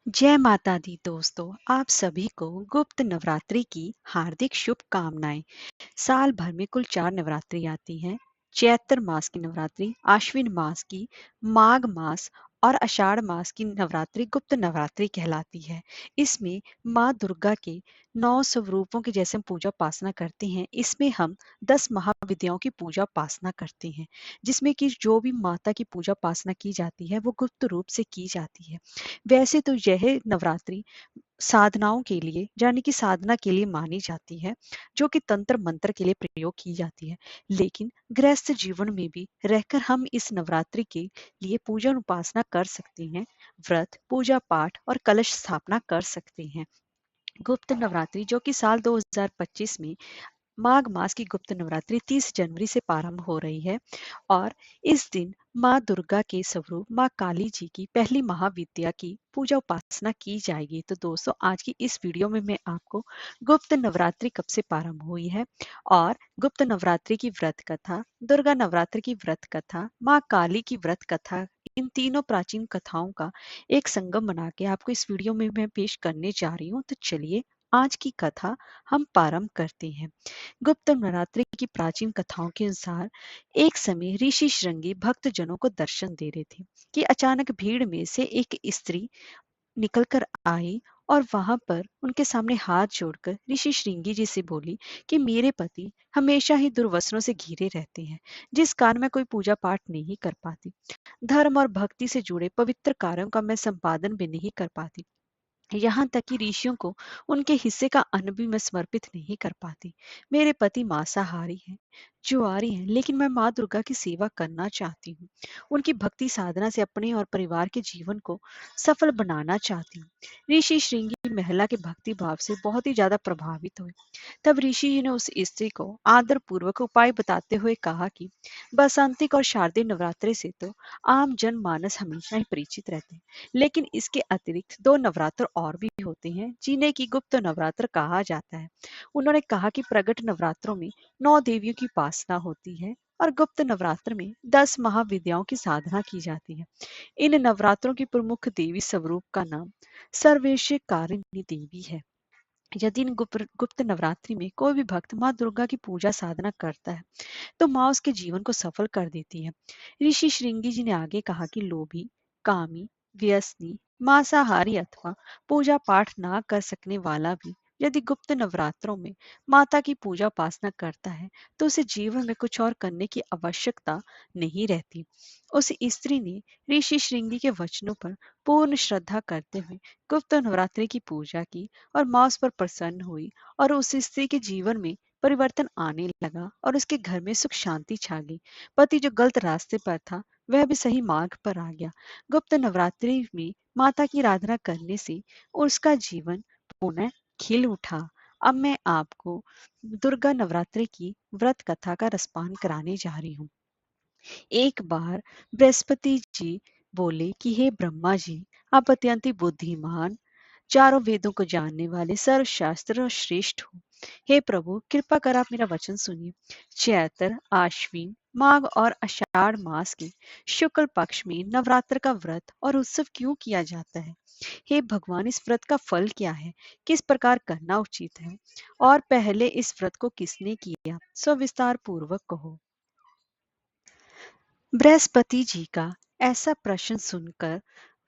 जय माता दी दोस्तों, आप सभी को गुप्त नवरात्रि की हार्दिक शुभकामनाएं। साल भर में कुल 4 नवरात्रि आती हैं। चैत्र मास की नवरात्रि, आश्विन मास की, माघ मास और आषाढ़ मास की नवरात्रि गुप्त नवरात्रि कहलाती है। इसमें माँ दुर्गा के 9 स्वरूपों की जैसे हम पूजा उपासना करते हैं, इसमें हम 10 महाविद्याओं की पूजा उपासना करते हैं, जिसमें कि जो भी माता की पूजा उपासना की जाती है, वो गुप्त रूप से की जाती है। वैसे तो यह नवरात्रि साधनाओं के लिए यानी कि साधना के लिए मानी जाती है, जो कि तंत्र मंत्र के लिए प्रयोग की जाती है। लेकिन गृहस्थ जीवन में भी रहकर हम इस नवरात्रि के लिए पूजन उपासना कर सकते हैं, व्रत पूजा पाठ और कलश स्थापना कर सकते हैं। गुप्त नवरात्रि जो कि साल 2025 में माघ मास की गुप्त नवरात्रि 30 जनवरी से प्रारंभ हो रही है और इस दिन माँ दुर्गा के स्वरूप माँ काली जी की पहली महाविद्या की पूजा उपासना की जाएगी। तो दोस्तों, आज की इस वीडियो में मैं आपको गुप्त नवरात्रि कब से प्रारंभ हुई है और गुप्त नवरात्रि की व्रत कथा, दुर्गा नवरात्रि की व्रत कथा, माँ काली की व्रत कथा, इन तीनों प्राचीन कथाओं का एक संगम बना के आपको इस वीडियो में मैं पेश करने जा रही हूँ। तो चलिए आज की कथा हम प्रारंभ करते हैं। गुप्त नवरात्रि की प्राचीन कथाओं के अनुसार एक समय ऋषि श्रृंगी भक्त जनों को दर्शन दे रहे थे कि अचानक भीड़ में से एक स्त्री निकलकर आई और वहां पर उनके सामने हाथ जोड़कर ऋषि श्रृंगी जी से बोली कि मेरे पति हमेशा ही दुर्वसनों से घिरे रहते हैं, जिस कारण मैं कोई पूजा पाठ नहीं कर पाती। धर्म और भक्ति से जुड़े पवित्र कार्यों का मैं संपादन भी नहीं कर पाती। यहाँ तक कि ऋषियों को उनके हिस्से का अन्न भी मैं समर्पित नहीं कर पाती। मेरे पति मांसाहारी हैं, जुआरी हैं, लेकिन मैं माँ दुर्गा की सेवा करना चाहती हूँ। उनकी भक्ति साधना से अपने और परिवार के जीवन को सफल बनाना चाहती हूँ। ऋषि श्रृंगी महिला के भक्ति भाव से बहुत ही ज्यादा प्रभावित हुए। तब ऋषि जी ने उस स्त्री को आदर पूर्वक उपाय बताते हुए कहा कि बसंतिक और शारदीय नवरात्रि से तो आम जन मानस हमेशा ही परिचित रहते हैं, लेकिन इसके अतिरिक्त 2 नवरात्र और भी होते हैं, जिन्हें की गुप्त नवरात्र कहा जाता है। उन्होंने कहा कि प्रगट नवरात्रों में 9 देवियों की उपासना होती है और गुप्त नवरात्र में 10 महाविद्याओं की साधना की जाती है। इन नवरात्रों की प्रमुख देवी स्वरूप का नाम सर्वेश्वकारिणी देवी है। यदि इन गुप्त नवरात्रि में कोई भी भक्त माँ दुर्गा की पूजा साधना करता है, तो माँ उसके जीवन को सफल कर देती है। ऋषि श्रृंगी जी ने आगे कहा कि लोभी, कामी, व्यसनी, मांसाहारी अथवा पूजा पाठ ना कर सकने वाला भी यदि गुप्त नवरात्रों में माता की पूजा उपासना करता है, तो उसे जीवन में कुछ और करने की आवश्यकता नहीं रहती। उस स्त्री ने ऋषि श्रृंगी के वचनों पर पूर्ण श्रद्धा करते हुए गुप्त नवरात्रि की पूजा की और माँ उस पर प्रसन्न हुई और उस स्त्री के जीवन में परिवर्तन आने लगा और उसके घर में सुख शांति छा गई। पति जो गलत रास्ते पर था, वह भी सही मार्ग पर आ गया। गुप्त नवरात्रि में माता की आराधना करने से उसका जीवन पुनः खिल उठा। अब मैं आपको दुर्गा नवरात्रि की व्रत कथा का रसपान कराने जा रही हूँ। एक बार बृहस्पति जी बोले कि हे ब्रह्मा जी, आप अत्यंत ही बुद्धिमान, चारों वेदों को जानने वाले, सर्वशास्त्र और श्रेष्ठ हो। हे प्रभु, कृपा कर आप मेरा वचन सुनिए। चैत्र, आश्विन, माघ और आषाढ़ मास के शुक्ल पक्ष में नवरात्र का व्रत और उत्सव क्यों किया जाता है? हे भगवान, इस व्रत का फल क्या है? किस प्रकार करना उचित है? और पहले इस व्रत को किसने किया? सविस्तार पूर्वक कहो। बृहस्पति जी का ऐसा प्रश्न सुनकर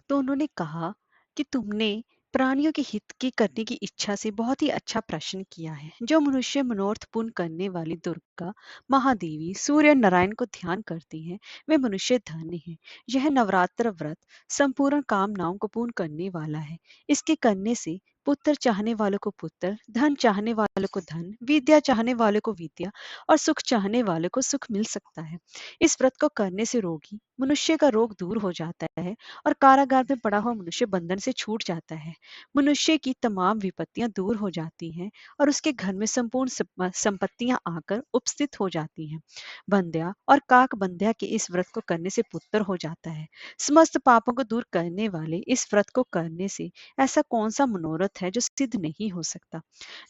तो उन्होंने कहा कि तुमने प्राणियों के हित की करने की इच्छा से बहुत ही अच्छा प्रश्न किया है। जो मनुष्य मनोरथ पूर्ण करने वाली दुर्गा महादेवी सूर्य नारायण को ध्यान करती हैं, वे मनुष्य धन्य हैं। यह नवरात्र व्रत संपूर्ण कामनाओं को पूर्ण करने वाला है। इसके करने से पुत्र चाहने वालों को पुत्र, धन चाहने वालों को धन, विद्या चाहने वालों को विद्या और सुख चाहने वालों को सुख मिल सकता है। इस व्रत को करने से रोगी मनुष्य का रोग दूर हो जाता है और कारागार में पड़ा हुआ मनुष्य बंधन से छूट जाता है। मनुष्य की तमाम विपत्तियां दूर हो जाती हैं और उसके घर में संपूर्ण संपत्तियां आकर उपस्थित हो जाती हैं। बंध्या और काक बंध्या के इस व्रत को करने से पुत्र हो जाता है। समस्त पापों को दूर करने वाले इस व्रत को करने से ऐसा कौन सा मनोरथ है जो सिद्ध नहीं हो सकता?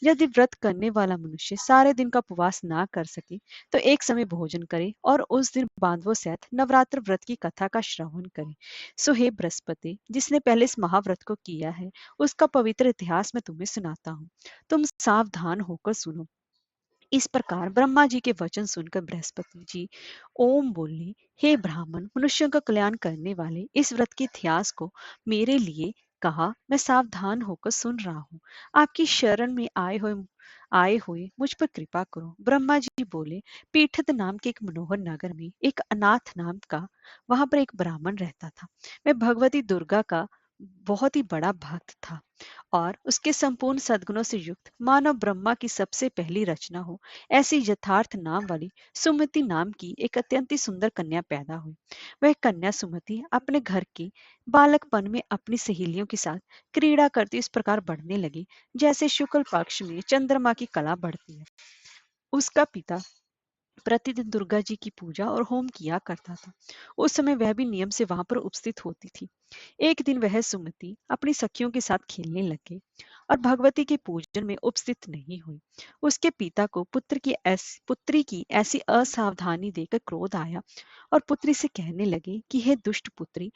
यदि व्रत करने वाला मनुष्य सारे दिन का उपवास ना कर सके, तो एक समय भोजन करे और उस दिन बांधवों सहित नवरात्र व्रत व्रत की कथा का श्रवण करें। सो हे बृहस्पति, जिसने पहले इस महाव्रत को किया है, उसका पवित्र इतिहास मैं तुम्हें सुनाता हूँ। तुम सावधान होकर सुनो। इस प्रकार ब्रह्मा जी के वचन सुनकर बृहस्पति जी ओम बोले, हे ब्राह्मण, मनुष्यों का कल्याण करने वाले इस व्रत के इतिहास को मेरे लिए कहा, मैं सावधान होकर सुन रहा हूँ। आपकी शरण में आए हुए मुझ पर कृपा करो। ब्रह्मा जी बोले, पीठत नाम के एक मनोहर नगर में एक अनाथ नाम का वहां पर एक ब्राह्मण रहता था। मैं भगवती दुर्गा का बहुत ही बड़ा भक्त था और उसके संपूर्ण सद्गुणों से युक्त मानव ब्रह्मा की सबसे पहली रचना हो ऐसी यथार्थ नाम वाली सुमति नाम की एक अत्यंत ही सुंदर कन्या पैदा हुई। वह कन्या सुमति अपने घर के बालकपन में अपनी सहेलियों के साथ क्रीड़ा करती इस प्रकार बढ़ने लगी जैसे शुक्ल पक्ष में चंद्रमा की कला बढ़ती है। उसका पिता प्रतिदिन दुर्गा जी की पूजा और होम किया करता था। उस समय वह भी नियम से वहां पर उपस्थित होती थी। एक दिन वह सुमति अपनी सखियों के साथ खेलने लगे और भगवती के पूजन में उपस्थित नहीं हुई। उसके पिता को पुत्री की ऐसी असावधानी देखकर क्रोध आया और पुत्री से कहने लगे कि हे दुष्ट पुत्री,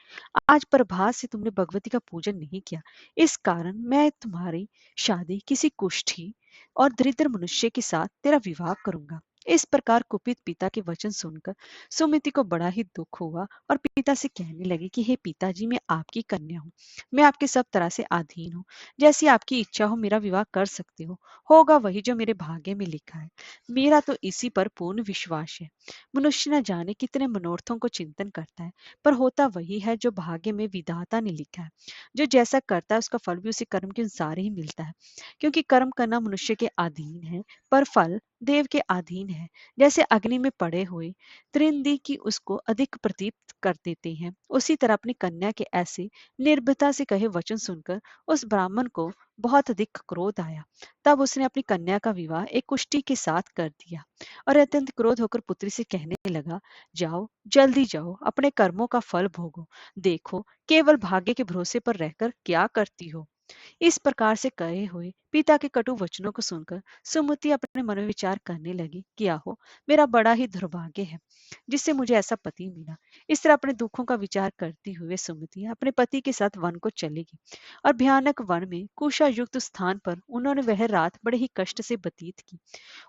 आज प्रभात से तुमने भगवती का पूजन नहीं किया, इस कारण मैं तुम्हारी शादी किसी कुष्ठी और दरिद्र मनुष्य के साथ तेरा विवाह करूंगा। इस प्रकार कुपित पिता के वचन सुनकर सुमिति को बड़ा ही दुख हुआ और पिता से कहने लगी कि हे पिताजी, मैं आपकी कन्या हूँ, मैं आपके सब तरह से अधीन हूँ। जैसी आपकी इच्छा हो मेरा विवाह कर सकते हो, होगा वही जो मेरे भाग्य में लिखा है। मेरा तो इसी पर पूर्ण विश्वास है। मनुष्य न जाने कितने मनोरथों को चिंतन करता है, पर होता वही है जो भाग्य में विधाता ने लिखा है। जो जैसा करता है उसका फल भी उसे कर्म के अनुसार ही मिलता है, क्योंकि कर्म करना मनुष्य के अधीन है पर फल देव के अधीन है। जैसे अग्नि में पड़े हुए त्रिंदी की उसको अधिक प्रतीत कर देते हैं, उसी तरह अपनी कन्या के ऐसे निर्भयता से कहे वचन सुनकर उस ब्राह्मण को बहुत अधिक क्रोध आया। तब उसने अपनी कन्या का विवाह एक कुष्ठी के साथ कर दिया और अत्यंत क्रोध होकर पुत्री से कहने लगा, जाओ जल्दी जाओ, अपने कर्मों का फल भोगो। देखो केवल भाग्य के भरोसे पर रहकर क्या करती हो। इस प्रकार से कहे हुए पिता के कटु वचनों को सुनकर सुमति अपने मन में विचार करने लगी कि आहो, मेरा बड़ा ही दुर्भाग्य है जिससे मुझे ऐसा पति मिला। इस तरह अपने दुखों का विचार करती हुए सुमति अपने पति के साथ वन को चलेगी और भयानक वन में कुशा युक्त स्थान पर उन्होंने वह रात बड़े ही कष्ट से व्यतीत की।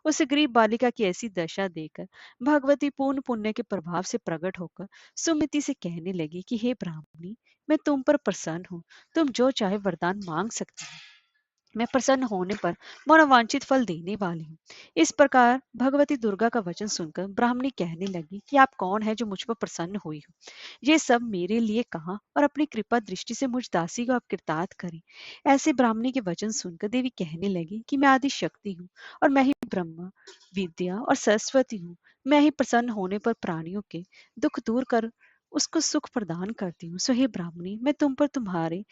उस गरीब बालिका की ऐसी दशा देखकर भगवती पूर्ण पुण्य के प्रभाव से प्रकट होकर सुमिति से कहने लगी कि हे ब्राह्मणी, मैं तुम पर प्रसन्न हूँ, तुम जो चाहे वरदान मांग सकती हो, मैं प्रसन्न होने पर मनोवांछित फल देने वाली हूँ। इस प्रकार भगवती दुर्गा का वचन सुनकर ब्राह्मणी कहने लगी कि आप कौन है जो मुझ पर प्रसन्न हुई हो। ये सब मेरे लिए कहा और अपनी कृपा दृष्टि से मुझ दासी को आप कृतार्थ करें। ऐसे ब्राह्मणी के वचन सुनकर देवी कहने लगी कि मैं आदि शक्ति हूँ और मैं ही ब्रह्मा विद्या और सरस्वती हूँ। मैं ही प्रसन्न होने पर प्राणियों के दुख दूर कर उसको सुख प्रदान करती हूँ। सो हे ब्राह्मणी, मैं तुम पर तुम्हारे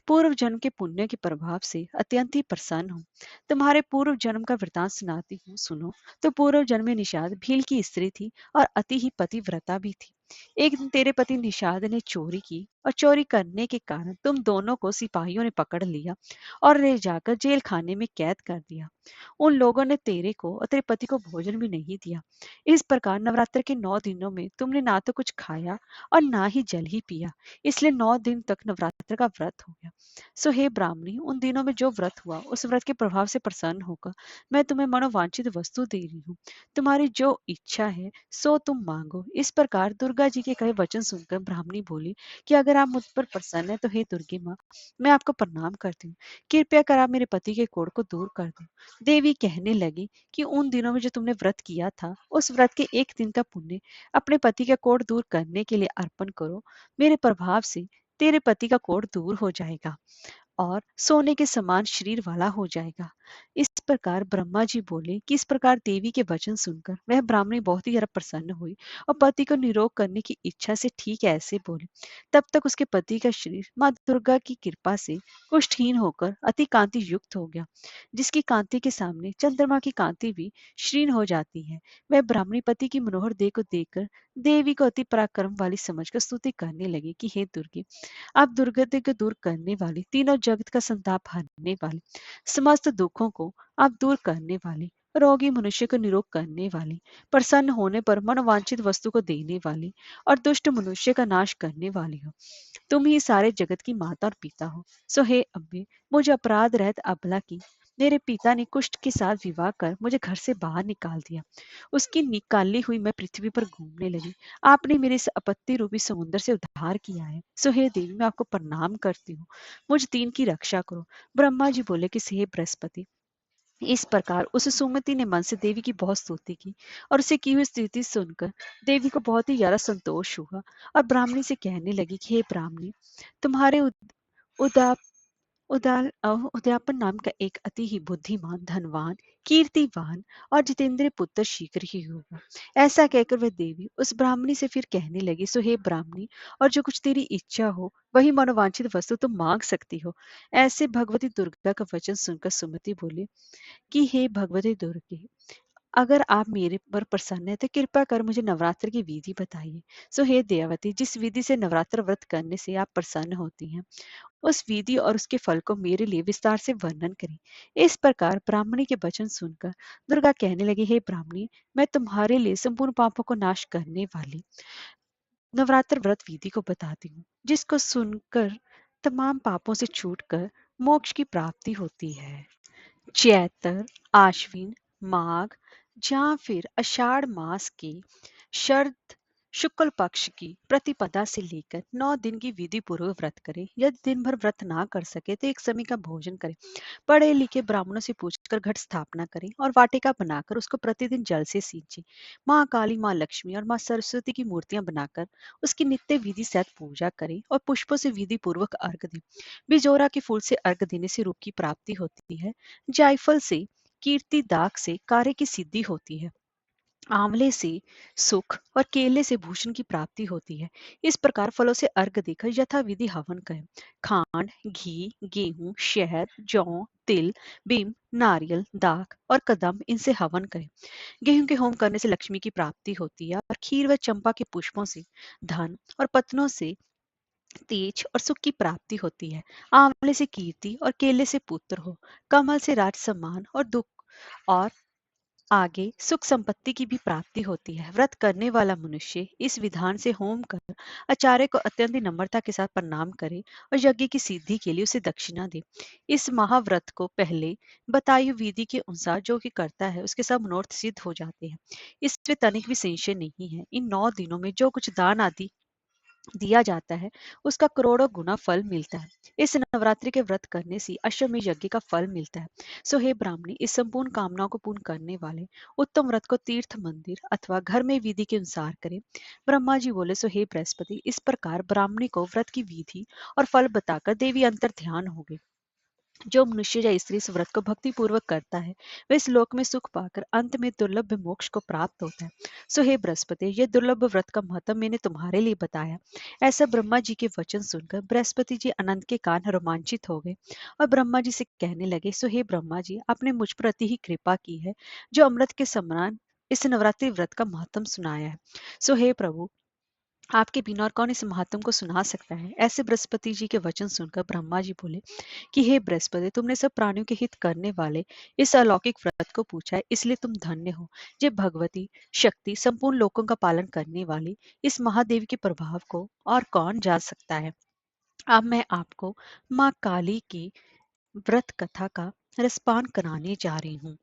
पूर्व जन्म के पुण्य के प्रभाव से अत्यंत ही प्रसन्न हूँ। तुम्हारे पूर्व जन्म का वृतांत सुनाती हूँ, सुनो। तो पूर्व जन्म में निषाद भील की स्त्री थी और अति ही पतिव्रता भी थी। एक दिन तेरे पति निषाद ने चोरी की और चोरी करने के कारण तुम दोनों को सिपाहियों ने पकड़ लिया और ले जाकर जेल खाने में कैद कर दिया। उन लोगों ने तेरे को और तेरे पति को भोजन भी नहीं दिया। इस प्रकार नवरात्र के 9 दिनों में तुमने ना तो कुछ खाया और ना ही जल ही पिया, इसलिए 9 दिन तक नवरात्र का व्रत हो गया। सो हे ब्राह्मणी, उन दिनों में जो व्रत हुआ उस व्रत के प्रभाव से प्रसन्न होकर मैं तुम्हें मनोवांछित वस्तु दे रही हूँ। तुम्हारी जो इच्छा है सो तुम मांगो। इस प्रकार दुर्गा जी के कहे वचन सुनकर ब्राह्मणी बोली कि अगर आप मुझ पर प्रसन्न है तो हे दुर्गे माँ, मैं आपको प्रणाम करती हूँ। कृपया कर आप मेरे पति के कोढ़ को दूर कर दो। देवी कहने लगी कि उन दिनों में जो तुमने व्रत किया था उस व्रत के एक दिन का पुण्य अपने पति का कोढ़ दूर करने के लिए अर्पण करो। मेरे प्रभाव से तेरे पति का कोढ़ दूर हो जाएगा और सोने के समान शरीर वाला हो जाएगा। इस प्रकार ब्रह्मा जी बोले कि इस प्रकार देवी के वचन सुनकर वह ब्राह्मणी बहुत ही ज्यादा प्रसन्न हुई और पति को निरोग करने की इच्छा से ठीक ऐसे बोले। तब तक उसके पति का शरीर माँ दुर्गा की कृपा से कुष्ठहीन होकर अति कांति युक्त हो गया, जिसकी कांति के सामने चंद्रमा की कांति भी क्षीण हो जाती है। वह ब्राह्मणी पति की मनोहर देह को देखकर देवी को अति पराक्रम वाली समझकर स्तुति करने लगी कि हे दुर्गे, आप दुर्गति को दूर करने वाली, तीनों जगत का संताप हरने वाली, समस्त दुखों को आप दूर करने वाली, रोगी मनुष्य को निरोग करने वाली, प्रसन्न होने पर मनोवांछित वस्तु को देने वाली और दुष्ट मनुष्य का नाश करने वाली हो। तुम ही सारे जगत की माता और पिता हो। सो हे अम्बे, मुझे अपराध रहित अबला की मेरे पिता ने कुष्ठ के साथ विवाह कर मुझे घर से बाहर निकाल दिया। उसकी निकाली हुई मैं पृथ्वी पर घूमने लगी। आपने मेरे इस आपत्ति रूपी समुद्र से उद्धार किया है। सो हे देवी, मैं आपको प्रणाम करती हूँ। मुझ दीन की रक्षा करो। ब्रह्मा जी बोले कि हे बृहस्पति, इस प्रकार उस सुमति ने मन से देवी की बहुत स्तुति की और उसे की हुई स्तुति सुनकर देवी को बहुत ही ज्यादा संतोष हुआ और ब्राह्मणी से कहने लगी कि हे ब्राह्मणी, तुम्हारे उदा उद्यापन नाम का एक अति ही बुद्धिमान, धनवान, कीर्तिवान और जितेंद्रिय पुत्र शीघ्र ही होगा। ऐसा कहकर वह देवी उस ब्राह्मणी से फिर कहने लगी, सो हे ब्राह्मणी, और जो कुछ तेरी इच्छा हो वही मनोवांछित वस्तु तुम मांग सकती हो। ऐसे भगवती दुर्गा का वचन सुनकर सुमति बोली कि हे भगवती दुर्गे, अगर आप मेरे पर प्रसन्न है तो कृपा कर मुझे नवरात्र की विधि बताइए। सो हे दयावती, जिस विधि से नवरात्र व्रत करने से आप प्रसन्न होती हैं, उस विधि और उसके फल को मेरे लिए विस्तार से वर्णन करें। इस प्रकार ब्राह्मणी के वचन सुनकर दुर्गा कहने लगी, हे ब्राह्मणी, मैं तुम्हारे लिए संपूर्ण पापों को नाश करने वाली नवरात्र व्रत विधि को बताती हूँ, जिसको सुनकर तमाम पापों से छूटकर मोक्ष की प्राप्ति होती है। चैत्र, आश्विन, माघ या फिर आषाढ़ मास के शरद शुक्ल पक्ष की प्रतिपदा से लेकर 9 दिन की विधि पूर्वक व्रत करें। यदि दिन भर व्रत ना कर सके तो एक समय का भोजन करें। पढ़े लिखे ब्राह्मणों से पूछकर घट स्थापना करें और वाटिका बनाकर उसको प्रतिदिन जल से सींचे। माँ काली, माँ लक्ष्मी और माँ सरस्वती की मूर्तियां बनाकर उसकी नित्य विधि सहित पूजा करें और पुष्पों से विधि पूर्वक अर्घ दें। बिजोरा के फूल से अर्घ देने से रूप की प्राप्ति होती है। जायफल से, कीर्ति दाग से कार्य की सिद्धि होती है। आंवले से सुख और केले से भूषण की प्राप्ति होती है। इस प्रकार फलों से अर्घ देकर यथा विधि हवन करें। खांड, घी, गेहूं, शहद, जौ, तिल, बिम, नारियल, दाख और कदम इनसे हवन करें। गेहूं के होम करने से लक्ष्मी की प्राप्ति होती है और खीर व चंपा के पुष्पों से धन और पत्नों से तेज और सुख की प्राप्ति होती है। आंवले से कीर्ति और केले से पुत्र हो। कमल से राज सम्मान और दुख और आगे सुख संपत्ति की भी प्राप्ति होती है। व्रत करने वाला मनुष्य इस विधान से होम कर आचार्य को अत्यंत नम्रता के साथ प्रणाम करे और यज्ञ की सिद्धि के लिए उसे दक्षिणा दे। इस महाव्रत को पहले बताई हुई विधि के अनुसार जो कि करता है उसके सब मनोरथ सिद्ध हो जाते हैं। इसमें तनिक भी संशय नहीं है। इन 9 दिनों में जो कुछ दान आदि दिया जाता है उसका करोड़ों गुना फल मिलता है। इस नवरात्रि के व्रत करने से अश्वमेध यज्ञ का फल मिलता है। सो हे ब्राह्मणी, इस संपूर्ण कामनाओं को पूर्ण करने वाले उत्तम व्रत को तीर्थ, मंदिर अथवा घर में विधि के अनुसार करें। ब्रह्मा जी बोले, सो हे बृहस्पति, इस प्रकार ब्राह्मणी को व्रत की विधि और फल बताकर देवी अंतर ध्यान हो गई। जो मनुष्य या स्त्री इस व्रत को भक्ति पूर्वक करता है वह इस लोक में सुख पाकर अंत में दुर्लभ मोक्ष को प्राप्त होता है। सो हे बृहस्पति, ये दुर्लभ व्रत का महत्व मैंने तुम्हारे लिए बताया। ऐसा ब्रह्मा जी के वचन सुनकर बृहस्पति जी अनंत के कान रोमांचित हो गए और ब्रह्मा जी से कहने लगे, सो हे ब्रह्मा जी, आपने मुझ पर अति ही कृपा की है, जो अमृत के समान इस नवरात्रि व्रत का महत्व सुनाया है। सो हे प्रभु, आपके बिना और कौन इस महात्म को सुना सकता है। ऐसे बृहस्पति जी के वचन सुनकर ब्रह्मा जी बोले कि हे बृहस्पति, तुमने सब प्राणियों के हित करने वाले इस अलौकिक व्रत को पूछा है, इसलिए तुम धन्य हो। ये भगवती शक्ति संपूर्ण लोकों का पालन करने वाली इस महादेवी के प्रभाव को और कौन जान सकता है। अब मैं आपको माँ काली की व्रत कथा का रसपान कराने जा रही हूँ।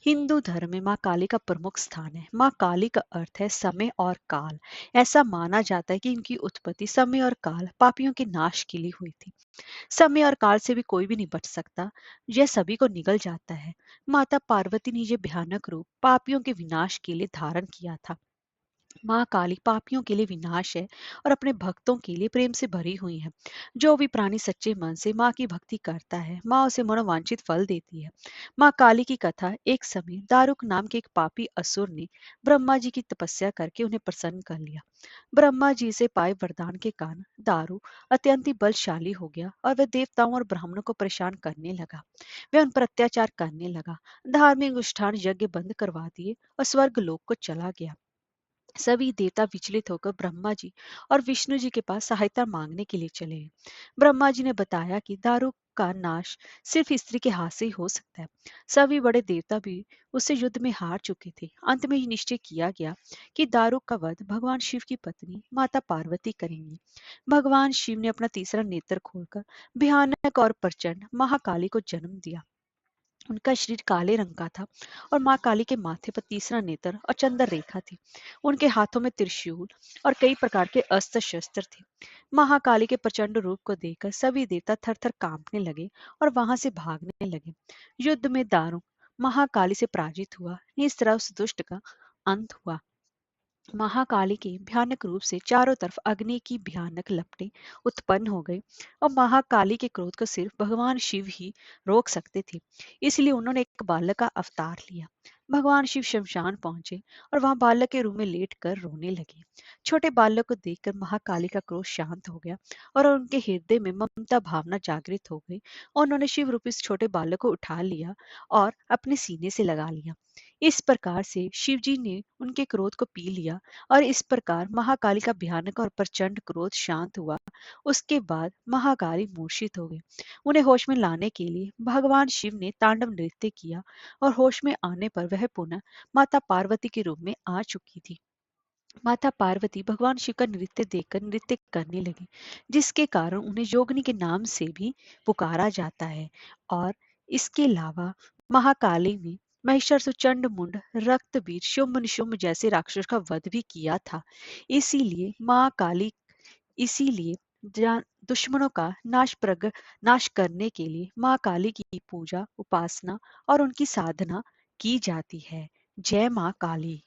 हिंदू धर्म में माँ काली का प्रमुख स्थान है। माँ काली का अर्थ है समय और काल। ऐसा माना जाता है कि इनकी उत्पत्ति समय और काल पापियों के नाश के लिए हुई थी। समय और काल से भी कोई भी नहीं बच सकता, यह सभी को निगल जाता है। माता पार्वती ने यह भयानक रूप पापियों के विनाश के लिए धारण किया था। माँ काली पापियों के लिए विनाश है और अपने भक्तों के लिए प्रेम से भरी हुई है। जो भी प्राणी सच्चे मन से माँ की भक्ति करता है, माँ उसे मनोवांछित फल देती है। माँ काली की कथा, एक समय दारुक नाम के एक पापी असुर ने ब्रह्मा जी की तपस्या करके उन्हें प्रसन्न कर लिया। ब्रह्मा जी से पाए वरदान के कारण दारू अत्यंत ही बलशाली हो गया और वह देवताओं और ब्राह्मणों को परेशान करने लगा। वह उन पर अत्याचार करने लगा। धार्मिक अनुष्ठान यज्ञ बंद करवा दिए और स्वर्ग लोक को चला गया। सभी देवता विचलित होकर ब्रह्मा जी और विष्णु जी के पास सहायता मांगने के लिए चले गए। ब्रह्मा जी ने बताया कि दारू का नाश सिर्फ स्त्री के हाथ से ही हो सकता है। सभी बड़े देवता भी उससे युद्ध में हार चुके थे। अंत में ये निश्चय किया गया कि दारू का वध भगवान शिव की पत्नी माता पार्वती करेंगी। भगवान शिव ने अपना तीसरा नेत्र खोलकर भयानक और प्रचंड महाकाली को जन्म दिया। उनका शरीर काले रंग का था और माँ काली के माथे पर तीसरा नेत्र और चंद्र रेखा थी। उनके हाथों में त्रिशूल और कई प्रकार के अस्त्र शस्त्र थे। महाकाली के प्रचंड रूप को देखकर सभी देवता थर थर कांपने लगे और वहां से भागने लगे। युद्ध में दारू महाकाली से पराजित हुआ। इस तरह उस दुष्ट का अंत हुआ। महाकाली के भयानक रूप से चारों तरफ अग्नि की भयानक लपटें उत्पन्न हो गई और महाकाली के क्रोध को सिर्फ भगवान शिव ही रोक सकते थे। इसलिए उन्होंने एक बालक का अवतार लिया। भगवान शिव शमशान पहुंचे और वहां बालक के रूम में लेट कर रोने लगे। छोटे बालक को देखकर महाकाली का क्रोध शांत हो गया और उनके हृदय में ममता भावना जागृत हो गई और उन्होंने शिव रूपी इस छोटे बालक को उठा लिया और अपने सीने से लगा लिया। इस प्रकार से शिव जी ने उनके क्रोध को पी लिया और इस प्रकार महाकाली का भयानक और प्रचंड क्रोध शांत हुआ। उसके बाद महाकाली मूर्छित हो गई। उन्हें होश में लाने के लिए भगवान शिव ने तांडव नृत्य किया और होश में आने पर वह पुनः माता पार्वती के रूप में आ चुकी थी। माता पार्वती भगवान शिव का नृत्य देखकर नृत्य करने लगी, जिसके कारण उन्हें योगिनी के नाम से भी पुकारा जाता है। और इसके अलावा महाकाली ने महिषासुर चंड मुंड रक्तबीज शुंभ निशुंभ जैसे राक्षस का वध भी किया था। इसीलिए माँ काली इसीलिए दुश्मनों का नाश करने के लिए माँ काली की पूजा उपासना और उनकी साधना की जाती है। जय माँ काली।